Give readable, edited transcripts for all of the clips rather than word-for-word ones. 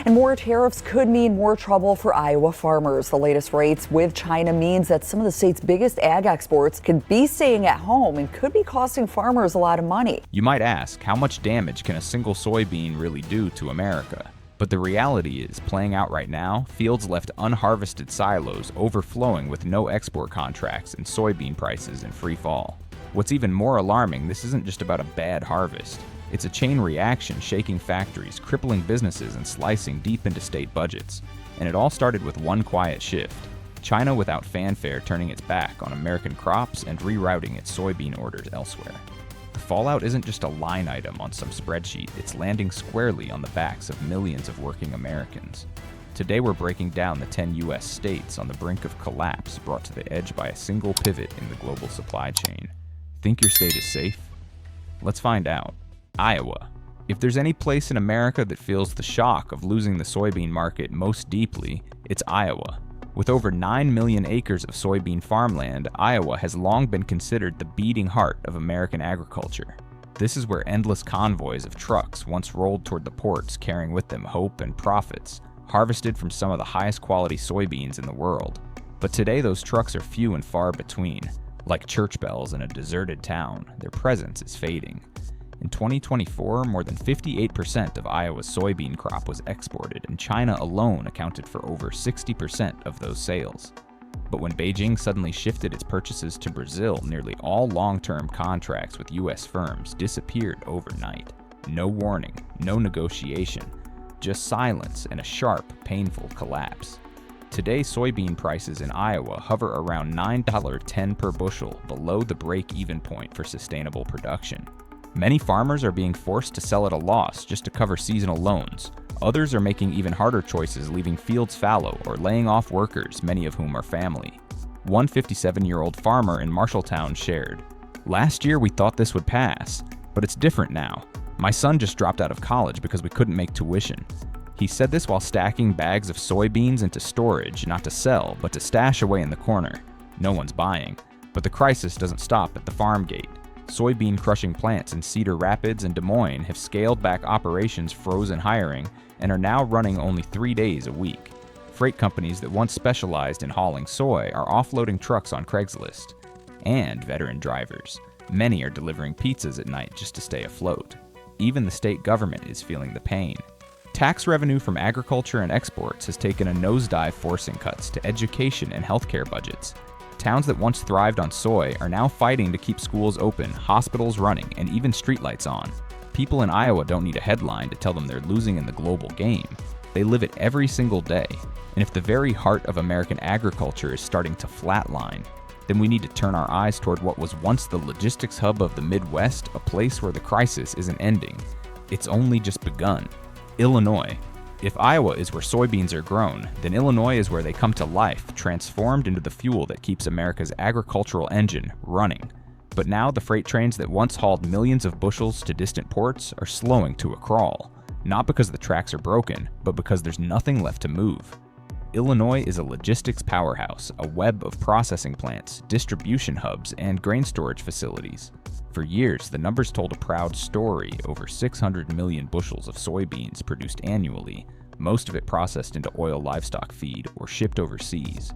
And more tariffs could mean more trouble for Iowa farmers. The latest rates with China means that some of the state's biggest ag exports could be staying at home and could be costing farmers a lot of money. You might ask, how much damage can a single soybean really do to America? But the reality is, playing out right now, fields left unharvested silos overflowing with no export contracts and soybean prices in free fall. What's even more alarming, this isn't just about a bad harvest. It's a chain reaction shaking factories, crippling businesses, and slicing deep into state budgets. And it all started with one quiet shift. China without fanfare turning its back on American crops and rerouting its soybean orders elsewhere. The fallout isn't just a line item on some spreadsheet, it's landing squarely on the backs of millions of working Americans. Today we're breaking down the 10 U.S. states on the brink of collapse brought to the edge by a single pivot in the global supply chain. Think your state is safe? Let's find out. Iowa. If there's any place in America that feels the shock of losing the soybean market most deeply, it's Iowa. With over 9 million acres of soybean farmland, Iowa has long been considered the beating heart of American agriculture. This is where endless convoys of trucks once rolled toward the ports carrying with them hope and profits, harvested from some of the highest quality soybeans in the world. But today those trucks are few and far between. Like church bells in a deserted town, their presence is fading. In 2024, more than 58% of Iowa's soybean crop was exported, and China alone accounted for over 60% of those sales. But when Beijing suddenly shifted its purchases to Brazil, nearly all long-term contracts with U.S. firms disappeared overnight. No warning, no negotiation, just silence and a sharp, painful collapse. Today, soybean prices in Iowa hover around $9.10 per bushel, below the break-even point for sustainable production. Many farmers are being forced to sell at a loss just to cover seasonal loans. Others are making even harder choices, leaving fields fallow or laying off workers, many of whom are family. One 57-year-old farmer in Marshalltown shared, "Last year we thought this would pass, but it's different now. My son just dropped out of college because we couldn't make tuition." He said this while stacking bags of soybeans into storage, not to sell, but to stash away in the corner. No one's buying. But the crisis doesn't stop at the farm gate. Soybean crushing plants in Cedar Rapids and Des Moines have scaled back operations, frozen hiring, and are now running only 3 days a week. Freight companies that once specialized in hauling soy are offloading trucks on Craigslist. And veteran drivers. Many are delivering pizzas at night just to stay afloat. Even the state government is feeling the pain. Tax revenue from agriculture and exports has taken a nosedive, forcing cuts to education and healthcare budgets. Towns that once thrived on soy are now fighting to keep schools open, hospitals running, and even streetlights on. People in Iowa don't need a headline to tell them they're losing in the global game. They live it every single day. And if the very heart of American agriculture is starting to flatline, then we need to turn our eyes toward what was once the logistics hub of the Midwest, a place where the crisis isn't ending. It's only just begun. Illinois. If Iowa is where soybeans are grown, then Illinois is where they come to life, transformed into the fuel that keeps America's agricultural engine running. But now the freight trains that once hauled millions of bushels to distant ports are slowing to a crawl. Not because the tracks are broken, but because there's nothing left to move. Illinois is a logistics powerhouse, a web of processing plants, distribution hubs, and grain storage facilities. For years, the numbers told a proud story: over 600 million bushels of soybeans produced annually, most of it processed into oil livestock feed or shipped overseas.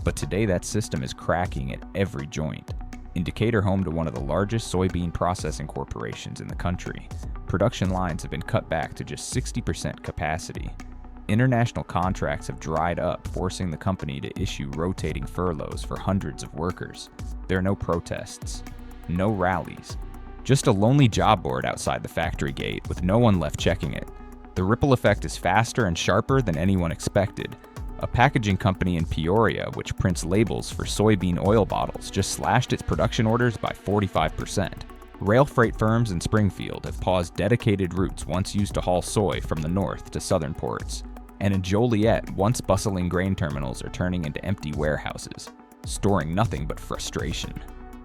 But today that system is cracking at every joint. In Decatur, home to one of the largest soybean processing corporations in the country, production lines have been cut back to just 60% capacity. International contracts have dried up, forcing the company to issue rotating furloughs for hundreds of workers. There are no protests. No rallies. Just a lonely job board outside the factory gate with no one left checking it. The ripple effect is faster and sharper than anyone expected. A packaging company in Peoria, which prints labels for soybean oil bottles, just slashed its production orders by 45%. Rail freight firms in Springfield have paused dedicated routes once used to haul soy from the north to southern ports. And in Joliet, once bustling grain terminals are turning into empty warehouses, storing nothing but frustration.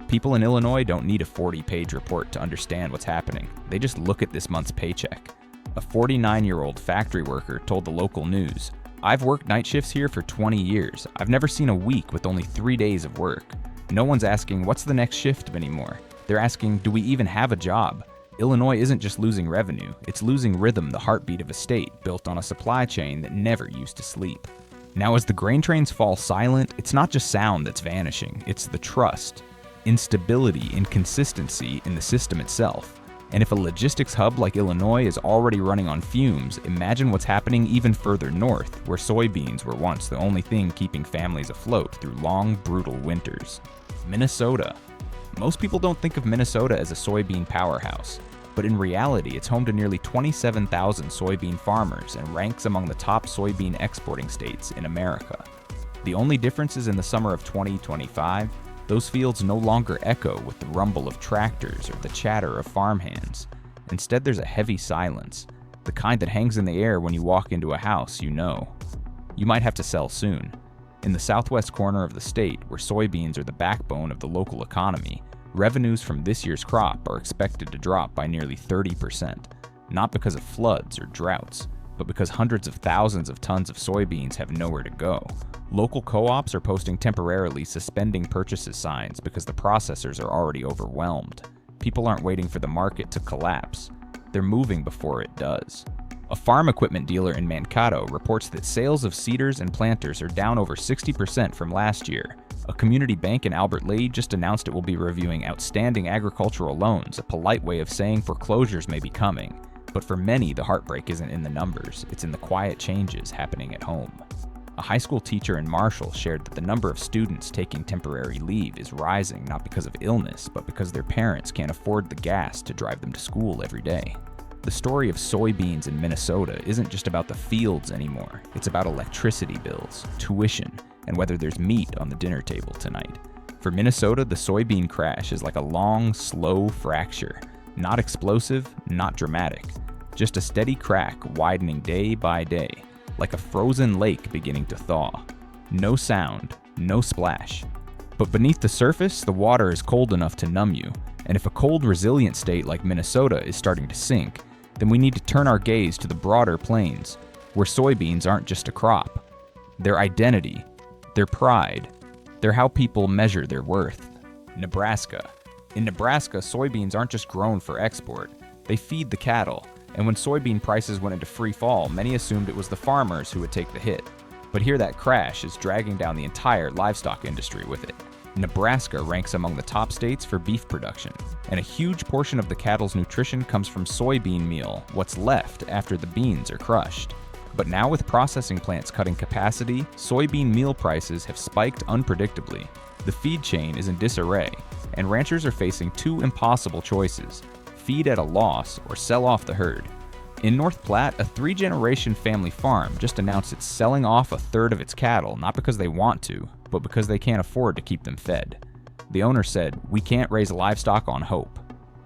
People in Illinois don't need a 40-page report to understand what's happening. They just look at this month's paycheck. A 49-year-old factory worker told the local news, "I've worked night shifts here for 20 years. I've never seen a week with only 3 days of work. No one's asking, what's the next shift anymore? They're asking, do we even have a job? Illinois isn't just losing revenue, it's losing rhythm, the heartbeat of a state built on a supply chain that never used to sleep. Now, as the grain trains fall silent, it's not just sound that's vanishing, it's the trust, instability, inconsistency in the system itself. And if a logistics hub like Illinois is already running on fumes, imagine what's happening even further north, where soybeans were once the only thing keeping families afloat through long, brutal winters. Minnesota. Most people don't think of Minnesota as a soybean powerhouse, but in reality, it's home to nearly 27,000 soybean farmers and ranks among the top soybean exporting states in America. The only difference is in the summer of 2025, those fields no longer echo with the rumble of tractors or the chatter of farmhands. Instead, there's a heavy silence, the kind that hangs in the air when you walk into a house you know. You might have to sell soon. In the southwest corner of the state, where soybeans are the backbone of the local economy, revenues from this year's crop are expected to drop by nearly 30%, not because of floods or droughts, but because hundreds of thousands of tons of soybeans have nowhere to go. Local co-ops are posting temporarily suspending purchases signs because the processors are already overwhelmed. People aren't waiting for the market to collapse. They're moving before it does. A farm equipment dealer in Mankato reports that sales of seeders and planters are down over 60% from last year. A community bank in Albert Lea just announced it will be reviewing outstanding agricultural loans, a polite way of saying foreclosures may be coming. But for many, the heartbreak isn't in the numbers, it's in the quiet changes happening at home. A high school teacher in Marshall shared that the number of students taking temporary leave is rising not because of illness, but because their parents can't afford the gas to drive them to school every day. The story of soybeans in Minnesota isn't just about the fields anymore. It's about electricity bills, tuition, and whether there's meat on the dinner table tonight. For Minnesota, the soybean crash is like a long, slow fracture. Not explosive, not dramatic. Just a steady crack widening day by day, like a frozen lake beginning to thaw. No sound, no splash. But beneath the surface, the water is cold enough to numb you. And if a cold, resilient state like Minnesota is starting to sink, then we need to turn our gaze to the broader plains, where soybeans aren't just a crop. They're identity, their pride, they're how people measure their worth. Nebraska. In Nebraska, soybeans aren't just grown for export, they feed the cattle, and when soybean prices went into free fall, many assumed it was the farmers who would take the hit. But here that crash is dragging down the entire livestock industry with it. Nebraska ranks among the top states for beef production, and a huge portion of the cattle's nutrition comes from soybean meal, what's left after the beans are crushed. But now with processing plants cutting capacity, soybean meal prices have spiked unpredictably. The feed chain is in disarray, and ranchers are facing two impossible choices: feed at a loss or sell off the herd. In North Platte, a 3-generation family farm just announced it's selling off a third of its cattle, not because they want to, but because they can't afford to keep them fed. The owner said, "We can't raise livestock on hope."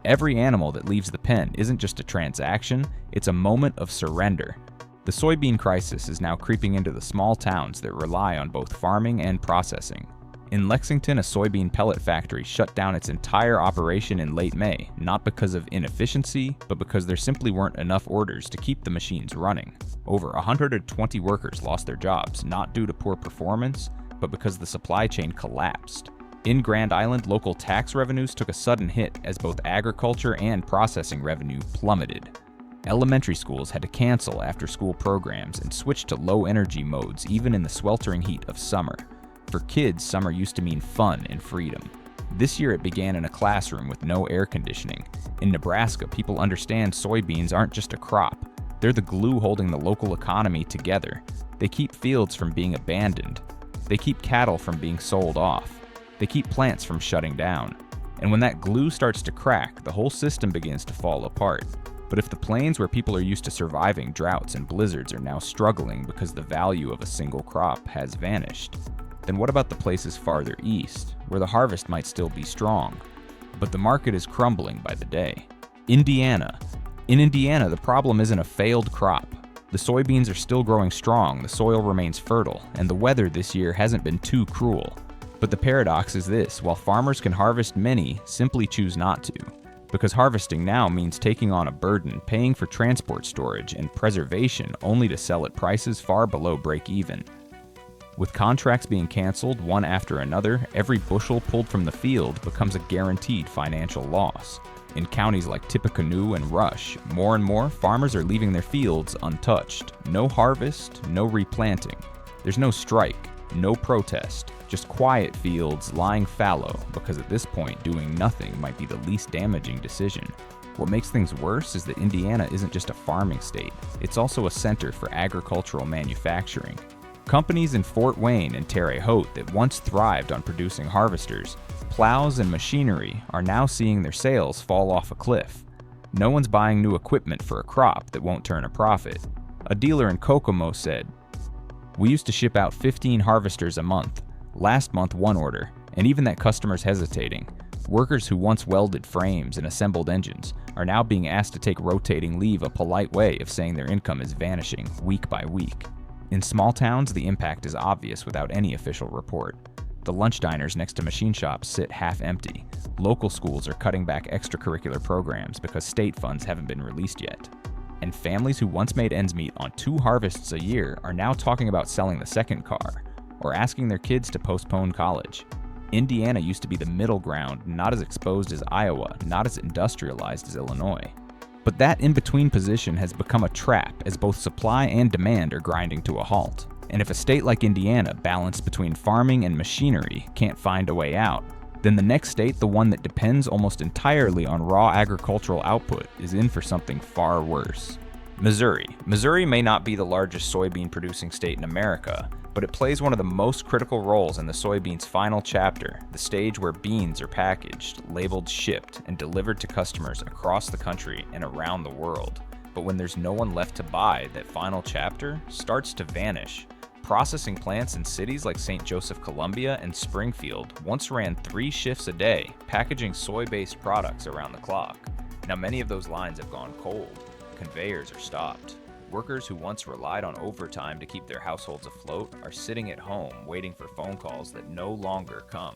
Every animal that leaves the pen isn't just a transaction, it's a moment of surrender. The soybean crisis is now creeping into the small towns that rely on both farming and processing. In Lexington, a soybean pellet factory shut down its entire operation in late May, not because of inefficiency, but because there simply weren't enough orders to keep the machines running. Over 120 workers lost their jobs, not due to poor performance, but because the supply chain collapsed. In Grand Island, local tax revenues took a sudden hit as both agriculture and processing revenue plummeted. Elementary schools had to cancel after-school programs and switch to low-energy modes even in the sweltering heat of summer. For kids, summer used to mean fun and freedom. This year it began in a classroom with no air conditioning. In Nebraska, people understand soybeans aren't just a crop. They're the glue holding the local economy together. They keep fields from being abandoned. They keep cattle from being sold off. They keep plants from shutting down. And when that glue starts to crack, the whole system begins to fall apart. But if the plains where people are used to surviving droughts and blizzards are now struggling because the value of a single crop has vanished, then what about the places farther east, where the harvest might still be strong, but the market is crumbling by the day? Indiana. In Indiana, the problem isn't a failed crop. The soybeans are still growing strong, the soil remains fertile, and the weather this year hasn't been too cruel. But the paradox is this: while farmers can harvest, many simply choose not to. Because harvesting now means taking on a burden, paying for transport, storage, and preservation only to sell at prices far below break even. With contracts being canceled one after another, every bushel pulled from the field becomes a guaranteed financial loss. In counties like Tippecanoe and Rush, more and more farmers are leaving their fields untouched. No harvest, no replanting. There's no strike, no protest, just quiet fields lying fallow because at this point doing nothing might be the least damaging decision. What makes things worse is that Indiana isn't just a farming state, it's also a center for agricultural manufacturing. Companies in Fort Wayne and Terre Haute that once thrived on producing harvesters, plows, and machinery are now seeing their sales fall off a cliff. No one's buying new equipment for a crop that won't turn a profit. A dealer in Kokomo said, "We used to ship out 15 harvesters a month. Last month, 1 order, and even that customer's hesitating. Workers who once welded frames and assembled engines are now being asked to take rotating leave, a polite way of saying their income is vanishing week by week." In small towns, the impact is obvious without any official report. The lunch diners next to machine shops sit half empty. Local schools are cutting back extracurricular programs because state funds haven't been released yet. And families who once made ends meet on 2 harvests a year are now talking about selling the second car or asking their kids to postpone college. Indiana used to be the middle ground, not as exposed as Iowa, not as industrialized as Illinois. But that in-between position has become a trap as both supply and demand are grinding to a halt. And if a state like Indiana, balanced between farming and machinery, can't find a way out, then the next state, the one that depends almost entirely on raw agricultural output, is in for something far worse. Missouri. Missouri may not be the largest soybean producing state in America, but it plays one of the most critical roles in the soybean's final chapter, the stage where beans are packaged, labeled, shipped, and delivered to customers across the country and around the world. But when there's no one left to buy, that final chapter starts to vanish. Processing plants in cities like St. Joseph, Columbia, and Springfield once ran 3 shifts a day, packaging soy-based products around the clock. Now many of those lines have gone cold. Conveyors are stopped. Workers who once relied on overtime to keep their households afloat are sitting at home waiting for phone calls that no longer come.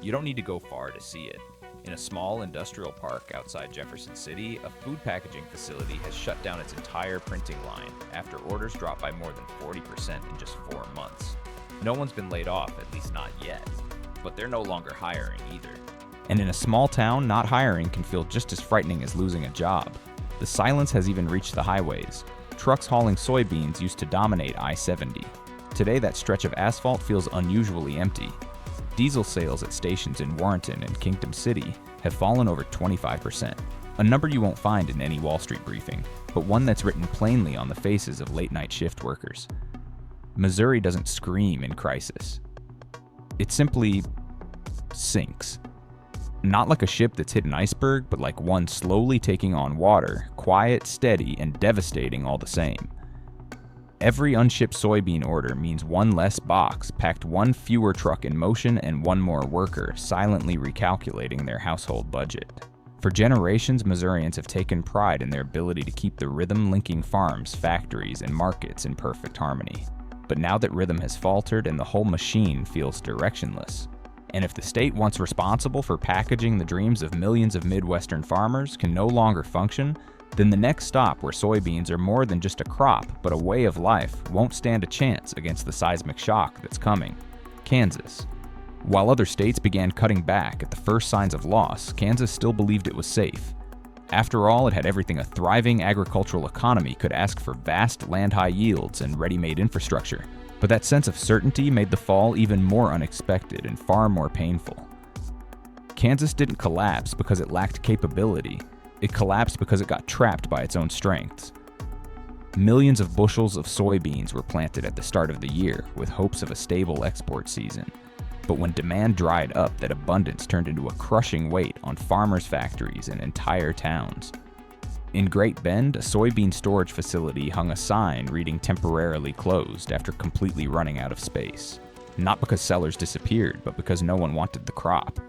You don't need to go far to see it. In a small industrial park outside Jefferson City, a food packaging facility has shut down its entire printing line after orders dropped by more than 40% in just 4 months. No one's been laid off, at least not yet, but they're no longer hiring either. And in a small town, not hiring can feel just as frightening as losing a job. The silence has even reached the highways. Trucks hauling soybeans used to dominate I-70. Today, that stretch of asphalt feels unusually empty. Diesel sales at stations in Warrenton and Kingdom City have fallen over 25%, a number you won't find in any Wall Street briefing, but one that's written plainly on the faces of late-night shift workers. Missouri doesn't scream in crisis. It simply sinks. Not like a ship that's hit an iceberg, but like one slowly taking on water, quiet, steady, and devastating all the same. Every unshipped soybean order means 1 less box, packed 1 fewer truck in motion, and 1 more worker silently recalculating their household budget. For generations, Missourians have taken pride in their ability to keep the rhythm linking farms, factories, and markets in perfect harmony. But now that rhythm has faltered and the whole machine feels directionless, and if the state once responsible for packaging the dreams of millions of Midwestern farmers can no longer function, then the next stop where soybeans are more than just a crop, but a way of life, won't stand a chance against the seismic shock that's coming. Kansas. While other states began cutting back at the first signs of loss, Kansas still believed it was safe. After all, it had everything a thriving agricultural economy could ask for: vast land-high yields and ready-made infrastructure. But that sense of certainty made the fall even more unexpected and far more painful. Kansas didn't collapse because it lacked capability. It collapsed because it got trapped by its own strengths. Millions of bushels of soybeans were planted at the start of the year with hopes of a stable export season. But when demand dried up, that abundance turned into a crushing weight on farmers' factories and entire towns. In Great Bend, a soybean storage facility hung a sign reading "temporarily closed" after completely running out of space. Not because sellers disappeared, but because no one wanted the crop.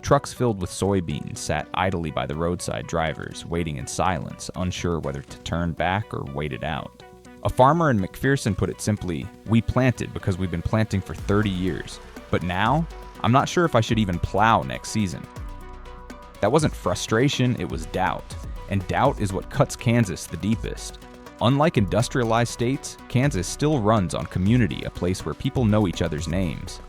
Trucks filled with soybeans sat idly by the roadside drivers, waiting in silence, unsure whether to turn back or wait it out. A farmer in McPherson put it simply, "We planted because we've been planting for 30 years. But now, I'm not sure if I should even plow next season." That wasn't frustration, it was doubt. And doubt is what cuts Kansas the deepest. Unlike industrialized states, Kansas still runs on community, a place where people know each other's names.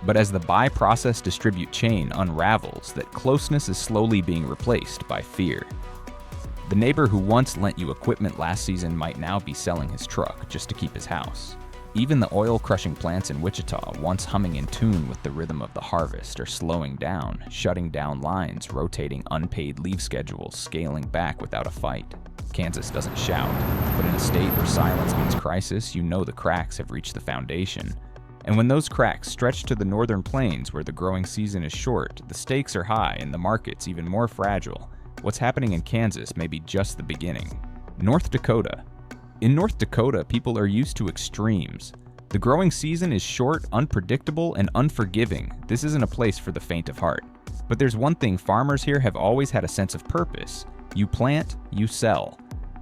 But as the buy, process, distribute chain unravels, that closeness is slowly being replaced by fear. The neighbor who once lent you equipment last season might now be selling his truck just to keep his house. Even the oil-crushing plants in Wichita, once humming in tune with the rhythm of the harvest, are slowing down, shutting down lines, rotating unpaid leave schedules, scaling back without a fight. Kansas doesn't shout, but in a state where silence means crisis, you know the cracks have reached the foundation. And when those cracks stretch to the northern plains where the growing season is short, the stakes are high and the market's even more fragile. What's happening in Kansas may be just the beginning. North Dakota. In North Dakota, people are used to extremes. The growing season is short, unpredictable, and unforgiving. This isn't a place for the faint of heart. But there's one thing farmers here have always had a sense of purpose. You plant, you sell.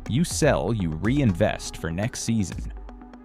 You sell, you reinvest for next season.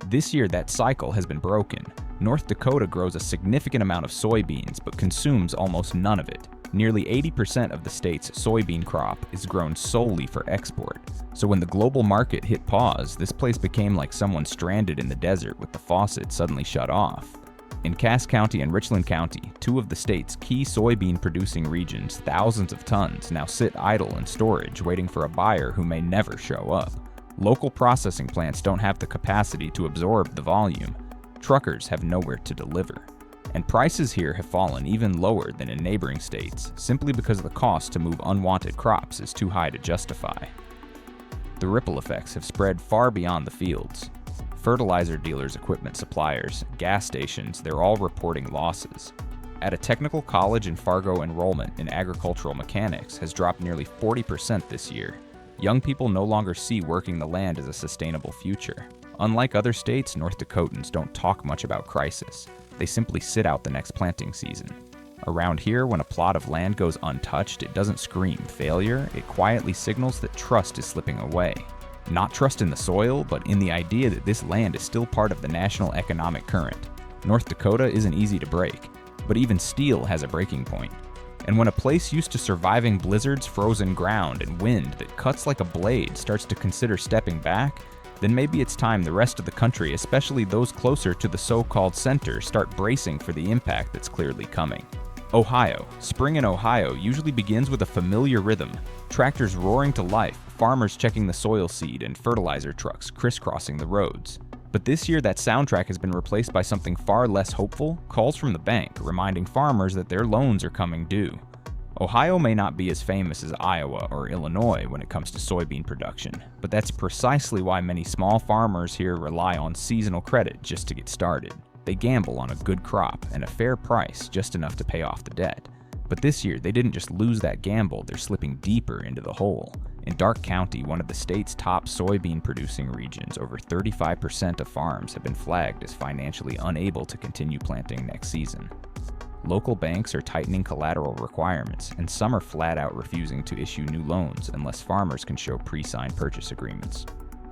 This year, that cycle has been broken. North Dakota grows a significant amount of soybeans, but consumes almost none of it. Nearly 80% of the state's soybean crop is grown solely for export. So when the global market hit pause, this place became like someone stranded in the desert with the faucet suddenly shut off. In Cass County and Richland County, two of the state's key soybean-producing regions, thousands of tons now sit idle in storage waiting for a buyer who may never show up. Local processing plants don't have the capacity to absorb the volume. Truckers have nowhere to deliver. And prices here have fallen even lower than in neighboring states, simply because the cost to move unwanted crops is too high to justify. The ripple effects have spread far beyond the fields. Fertilizer dealers, equipment suppliers, gas stations, they're all reporting losses. At a technical college in Fargo, enrollment in agricultural mechanics has dropped nearly 40% this year. Young people no longer see working the land as a sustainable future. Unlike other states, North Dakotans don't talk much about crisis. They simply sit out the next planting season. Around here, when a plot of land goes untouched, it doesn't scream failure, it quietly signals that trust is slipping away. Not trust in the soil, but in the idea that this land is still part of the national economic current. North Dakota isn't easy to break, but even steel has a breaking point. And when a place used to surviving blizzards, frozen ground, and wind that cuts like a blade starts to consider stepping back, then maybe it's time the rest of the country, especially those closer to the so-called center, start bracing for the impact that's clearly coming. Ohio. Spring in Ohio usually begins with a familiar rhythm. Tractors roaring to life, farmers checking the soil seed, and fertilizer trucks crisscrossing the roads. But this year that soundtrack has been replaced by something far less hopeful, calls from the bank reminding farmers that their loans are coming due. Ohio may not be as famous as Iowa or Illinois when it comes to soybean production, but that's precisely why many small farmers here rely on seasonal credit just to get started. They gamble on a good crop and a fair price, just enough to pay off the debt. But this year, they didn't just lose that gamble, they're slipping deeper into the hole. In Darke County, one of the state's top soybean-producing regions, over 35% of farms have been flagged as financially unable to continue planting next season. Local banks are tightening collateral requirements, and some are flat out refusing to issue new loans unless farmers can show pre-signed purchase agreements.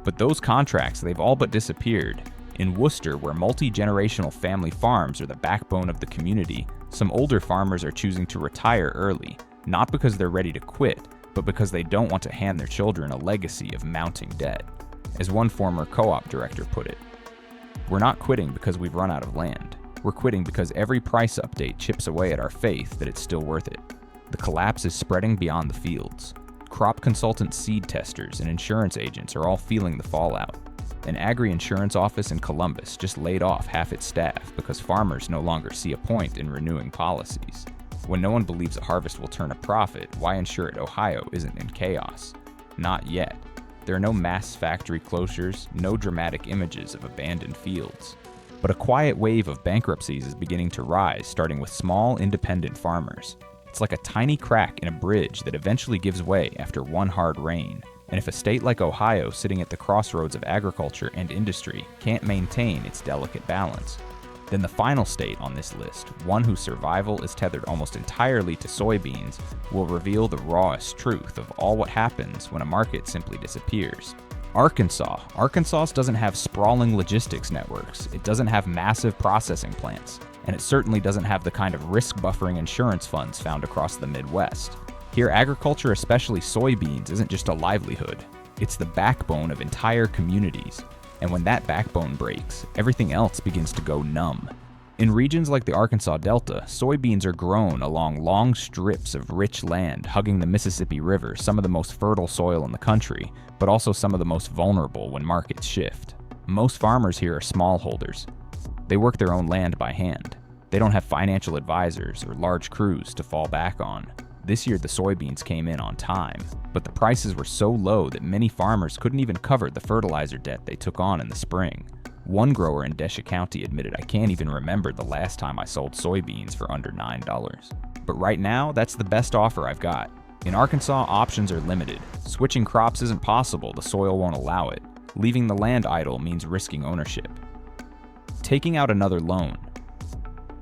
But those contracts, they've all but disappeared. In Worcester, where multi-generational family farms are the backbone of the community, some older farmers are choosing to retire early, not because they're ready to quit, but because they don't want to hand their children a legacy of mounting debt. As one former co-op director put it, "We're not quitting because we've run out of land. We're quitting because every price update chips away at our faith that it's still worth it." The collapse is spreading beyond the fields. Crop consultants, seed testers, and insurance agents are all feeling the fallout. An agri-insurance office in Columbus just laid off half its staff because farmers no longer see a point in renewing policies. When no one believes a harvest will turn a profit, why ensure it Ohio isn't in chaos? Not yet. There are no mass factory closures, no dramatic images of abandoned fields. But a quiet wave of bankruptcies is beginning to rise, starting with small, independent farmers. It's like a tiny crack in a bridge that eventually gives way after one hard rain. And if a state like Ohio, sitting at the crossroads of agriculture and industry, can't maintain its delicate balance, then the final state on this list, one whose survival is tethered almost entirely to soybeans, will reveal the rawest truth of all what happens when a market simply disappears. Arkansas. Arkansas doesn't have sprawling logistics networks, it doesn't have massive processing plants, and it certainly doesn't have the kind of risk-buffering insurance funds found across the Midwest. Here, agriculture, especially soybeans, isn't just a livelihood. It's the backbone of entire communities. And when that backbone breaks, everything else begins to go numb. In regions like the Arkansas Delta, soybeans are grown along long strips of rich land hugging the Mississippi River, some of the most fertile soil in the country, but also some of the most vulnerable when markets shift. Most farmers here are smallholders. They work their own land by hand. They don't have financial advisors or large crews to fall back on. This year the soybeans came in on time, but the prices were so low that many farmers couldn't even cover the fertilizer debt they took on in the spring. One grower in Desha County admitted, "I can't even remember the last time I sold soybeans for under $9. But right now, that's the best offer I've got. In Arkansas, options are limited. Switching crops isn't possible, the soil won't allow it. Leaving the land idle means risking ownership. Taking out another loan.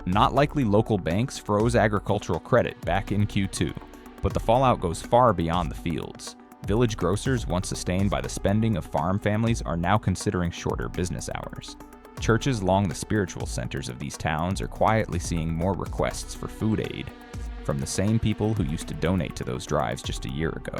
Not likely local banks froze agricultural credit back in Q2, but the fallout goes far beyond the fields. Village grocers, once sustained by the spending of farm families, are now considering shorter business hours. Churches along the spiritual centers of these towns are quietly seeing more requests for food aid from the same people who used to donate to those drives just a year ago.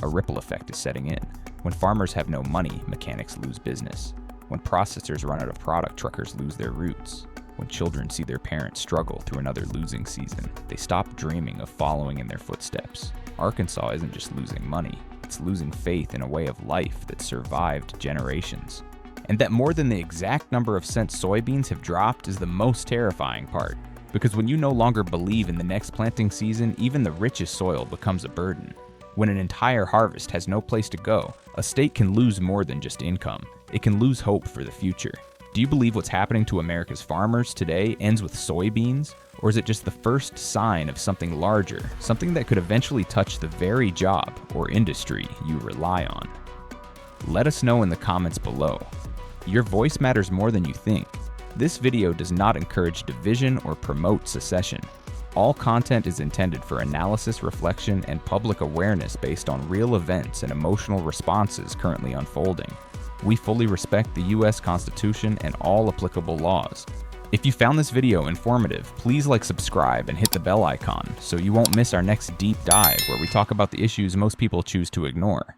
A ripple effect is setting in. When farmers have no money, mechanics lose business. When processors run out of product, truckers lose their routes. When children see their parents struggle through another losing season, they stop dreaming of following in their footsteps. Arkansas isn't just losing money, it's losing faith in a way of life that survived generations. And that more than the exact number of cents soybeans have dropped is the most terrifying part. Because when you no longer believe in the next planting season, even the richest soil becomes a burden. When an entire harvest has no place to go, a state can lose more than just income. It can lose hope for the future. Do you believe what's happening to America's farmers today ends with soybeans? Or is it just the first sign of something larger, something that could eventually touch the very job or industry you rely on? Let us know in the comments below. Your voice matters more than you think. This video does not encourage division or promote secession. All content is intended for analysis, reflection, and public awareness based on real events and emotional responses currently unfolding. We fully respect the U.S. Constitution and all applicable laws. If you found this video informative, please subscribe and hit the bell icon so you won't miss our next deep dive where we talk about the issues most people choose to ignore.